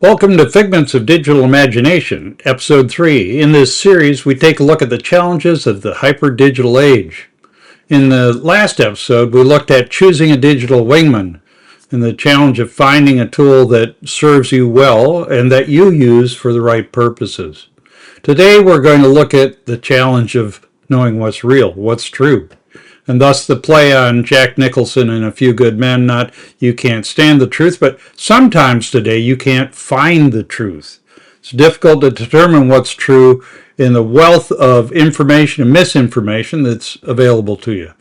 Welcome to Figments of Digital Imagination, Episode 3. In this series, we take a look at the challenges of the hyper-digital age. In the last episode, we looked at choosing a digital wingman and the challenge of finding a tool that serves you well and that you use for the right purposes. Today, we're going to look at the challenge of knowing what's real, what's true, and thus the play on Jack Nicholson and A Few Good Men, not you can't stand the truth, but sometimes today you can't find the truth. It's difficult to determine what's true in the wealth of information and misinformation that's available to you.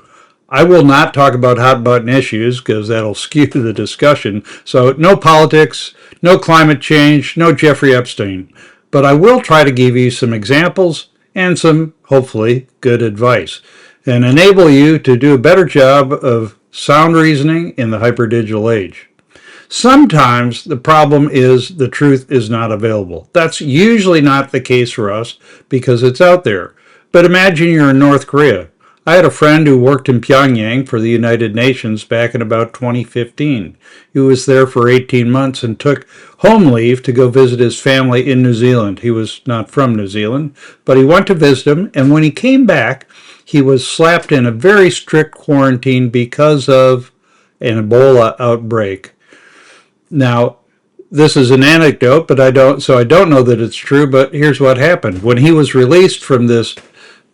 I will not talk about hot button issues because that'll skew the discussion. So no politics, no climate change, no Jeffrey Epstein. But I will try to give you some examples and some, hopefully, good advice and enable you to do a better job of sound reasoning in the hyper-digital age. Sometimes the problem is the truth is not available. That's usually not the case for us because it's out there. But imagine you're in North Korea. I had a friend who worked in Pyongyang for the United Nations back in about 2015. He was there for 18 months and took home leave to go visit his family in New Zealand. He was not from New Zealand, but he went to visit them, and when he came back, he was slapped in a very strict quarantine because of an Ebola outbreak. Now, this is an anecdote, but I don't know that it's true, but here's what happened. When he was released from this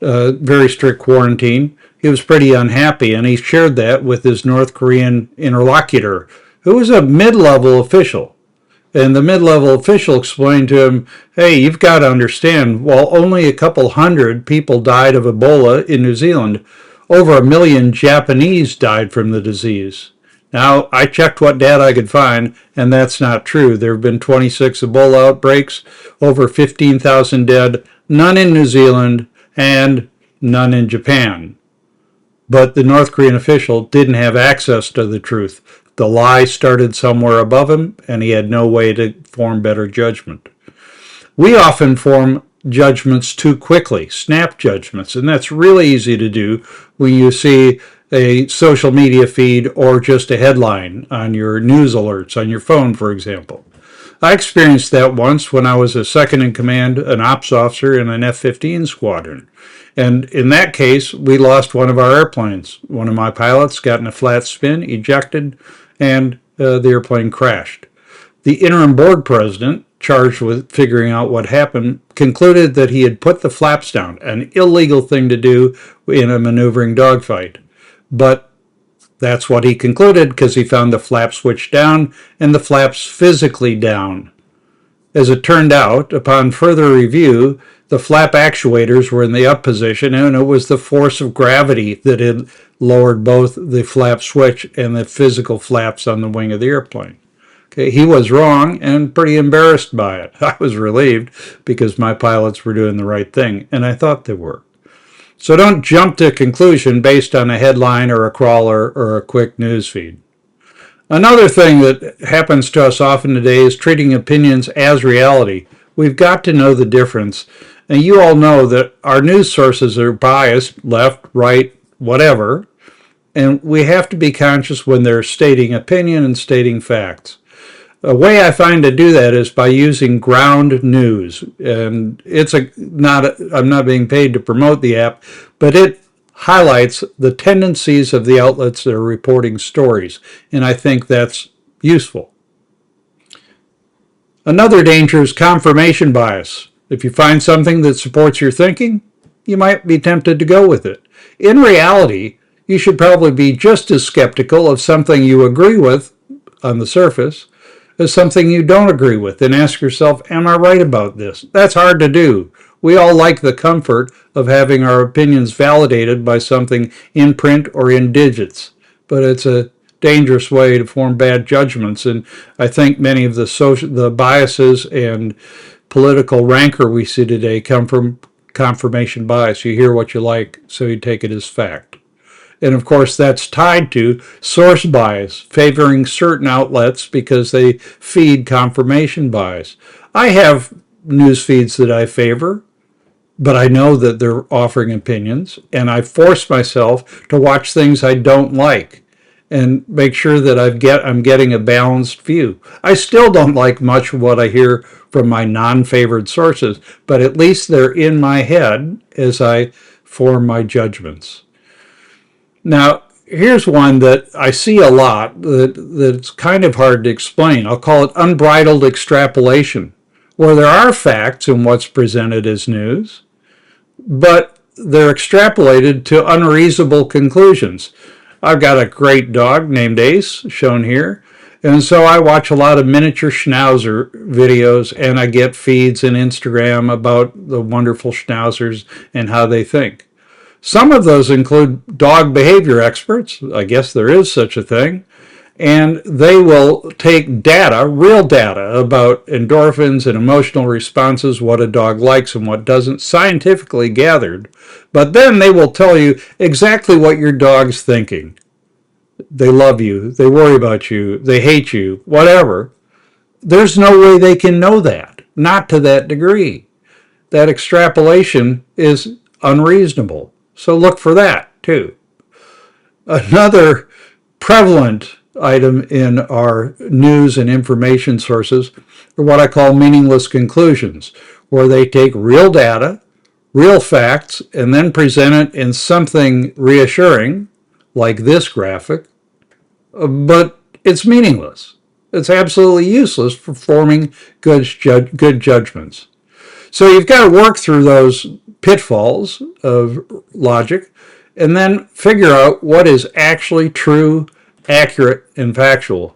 very strict quarantine, he was pretty unhappy, and he shared that with his North Korean interlocutor, who was a mid-level official. And the mid-level official explained to him, hey, you've got to understand, while only a couple hundred people died of Ebola in New Zealand, over 1 million Japanese died from the disease. Now, I checked what data I could find, and that's not true. There have been 26 Ebola outbreaks, over 15,000 dead, none in New Zealand, and none in Japan. But the North Korean official didn't have access to the truth. The lie started somewhere above him, and he had no way to form better judgment. We often form judgments too quickly, snap judgments, and that's really easy to do when you see a social media feed or just a headline on your news alerts on your phone, for example. I experienced that once when I was a second in command, an ops officer in an F-15 squadron. And in that case, we lost one of our airplanes. One of my pilots got in a flat spin, ejected, and the airplane crashed. The interim board president, charged with figuring out what happened, concluded that he had put the flaps down, an illegal thing to do in a maneuvering dogfight. But that's what he concluded because he found the flap switch down and the flaps physically down. As it turned out, upon further review, the flap actuators were in the up position, and it was the force of gravity that had lowered both the flap switch and the physical flaps on the wing of the airplane. Okay, he was wrong and pretty embarrassed by it. I was relieved because my pilots were doing the right thing, and I thought they were. So don't jump to a conclusion based on a headline or a crawler or a quick news feed. Another thing that happens to us often today is treating opinions as reality. We've got to know the difference. And you all know that our news sources are biased, left, right, whatever. And we have to be conscious when they're stating opinion and stating facts. A way I find to do that is by using Ground News, and I'm not being paid to promote the app, but it highlights the tendencies of the outlets that are reporting stories, and I think that's useful. Another danger is confirmation bias. If you find something that supports your thinking, you might be tempted to go with it. In reality, you should probably be just as skeptical of something you agree with on the surface as something you don't agree with, and ask yourself, am I right about this? That's hard to do. We all like the comfort of having our opinions validated by something in print or in digits, but it's a dangerous way to form bad judgments, and I think many of the biases and political rancor we see today come from confirmation bias. You hear what you like, so you take it as fact. And of course, that's tied to source bias, favoring certain outlets because they feed confirmation bias. I have news feeds that I favor, but I know that they're offering opinions, and I force myself to watch things I don't like. and make sure that I'm getting a balanced view. I still don't like much of what I hear from my non-favored sources, but at least they're in my head as I form my judgments. Now, here's one that I see a lot that's kind of hard to explain. I'll call it unbridled extrapolation, where there are facts in what's presented as news, but they're extrapolated to unreasonable conclusions. I've got a great dog named Ace, shown here, and so I watch a lot of miniature schnauzer videos, and I get feeds in Instagram about the wonderful schnauzers and how they think. Some of those include dog behavior experts, I guess there is such a thing, and they will take data, real data, about endorphins and emotional responses, what a dog likes and what doesn't, scientifically gathered, but then they will tell you exactly what your dog's thinking. They love you, they worry about you, they hate you, whatever. There's no way they can know that, not to that degree. That extrapolation is unreasonable. So look for that too. Another prevalent item in our news and information sources are what I call meaningless conclusions, where they take real data, real facts, and then present it in something reassuring, like this graphic, but it's meaningless. It's absolutely useless for forming good judgments. So you've got to work through those pitfalls of logic and then figure out what is actually true, accurate, and factual.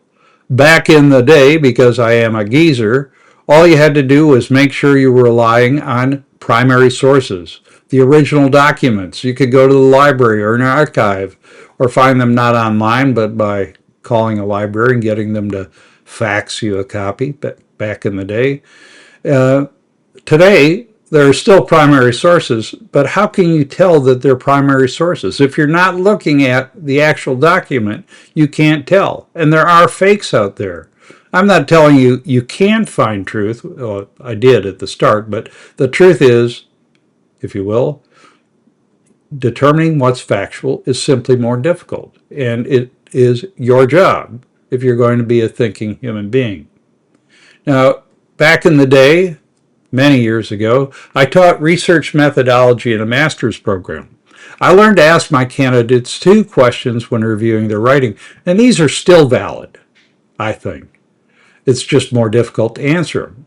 Back in the day, because I am a geezer, all you had to do was make sure you were relying on primary sources, the original documents. You could go to the library or an archive or find them not online, but by calling a library and getting them to fax you a copy back in the day. Today, there are still primary sources, but how can you tell that they're primary sources? If you're not looking at the actual document, you can't tell. And there are fakes out there. I'm not telling you you can't find truth. Well, I did at the start, but the truth is, if you will, determining what's factual is simply more difficult. And it is your job if you're going to be a thinking human being. Now, back in the day, many years ago, I taught research methodology in a master's program. I learned to ask my candidates 2 questions when reviewing their writing, and these are still valid, I think. It's just more difficult to answer them.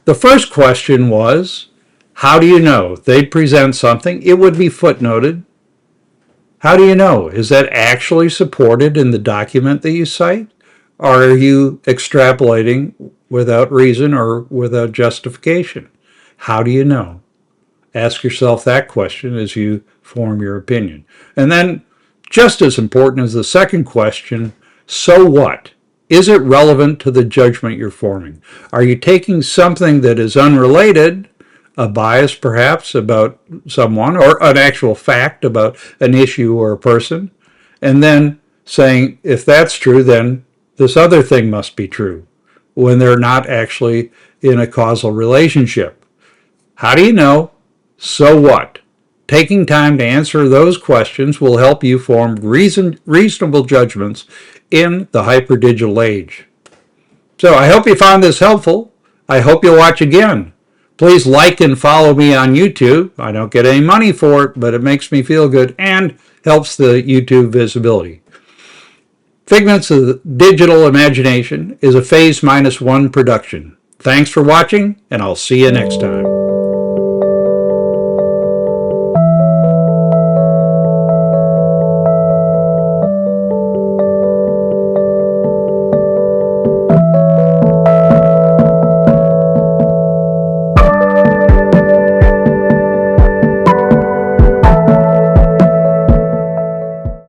The first question was, how do you know? They'd present something, it would be footnoted. How do you know? Is that actually supported in the document that you cite? Or are you extrapolating without reason or without justification? How do you know? Ask yourself that question as you form your opinion. And then, just as important as the second question, so what? Is it relevant to the judgment you're forming? Are you taking something that is unrelated, a bias perhaps about someone, or an actual fact about an issue or a person, and then saying, if that's true, then this other thing must be true, when they're not actually in a causal relationship? How do you know? So what? Taking time to answer those questions will help you form reasonable judgments in the hyperdigital age. So I hope you found this helpful. I hope you'll watch again. Please like and follow me on YouTube. I don't get any money for it, but it makes me feel good and helps the YouTube visibility. Figments of the Digital Imagination is a Phase -1 production. Thanks for watching, and I'll see you next time.